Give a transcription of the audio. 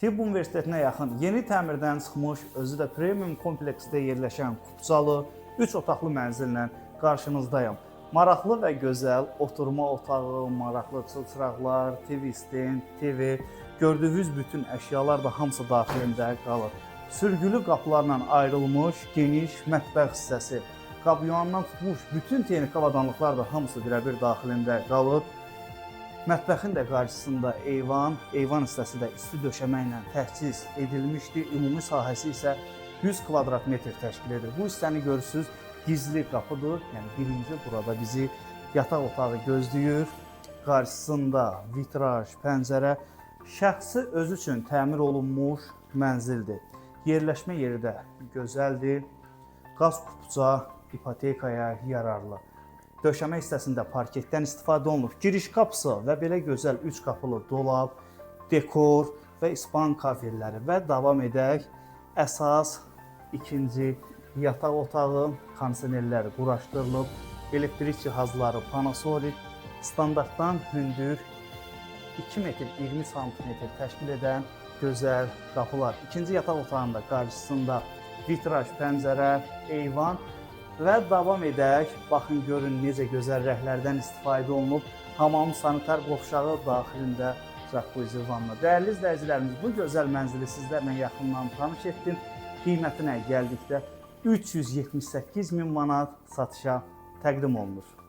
Tibb Universitetinə yaxın yeni təmirdən çıxmış, özü də premium kompleksdə yerləşən Kupçalı 3 otaqlı mənzillə qarşınızdayım. Maraqlı və gözəl oturma otağı, maraqlı çılçıraqlar, TV stand, TV, gördüyünüz bütün əşyalar da hamısı daxilində qalır. Sürgülü qapılarla ayrılmış geniş mətbəx hissəsi, qabyandan tutmuş bütün texniki avadanlıqlar da hamısı birəbir daxilində qalır. Mətbəxin də qarşısında eyvan hissəsi də isti döşəməklə təchiz edilmişdir. Ümumi sahəsi isə 100 kvadrat metr təşkil edir. Bu hissəni görürsünüz, gizli qapıdır. Yəni birinci burada bizi yataq otağı gözləyir. Qarşısında vitraj, pəncərə, şəxsi özü üçün təmir olunmuş mənzildir. Yerləşmə yeri də gözəldir. Qaz kupça ipotekaya yararlı. Döşəmə hissəsində parketdən istifadə olunub. Giriş qapısı və belə gözəl 3 qapılı dolab, dekor və ispan kafelləri və davam edək. Əsas ikinci yataq otağı, kondisionerləri quraşdırılıb, elektrik cihazları Panasonic, standartdan hündür 2 metr 20 sm təşkil edən gözəl qapılar. İkinci yataq otağında qarşısında vitraj, pəncərə, eyvan və davam edək. Baxın, görün necə gözəl rəhlərdən istifadə olunub. Hamam sanitar qovşağı daxilində jacuzzi vanna. Dəyərli izləyicilərimiz, bu gözəl mənzili sizlərlə yaxından tanış etdim. Qiymətinə gəldikdə 378 min manat satışa təqdim olunur.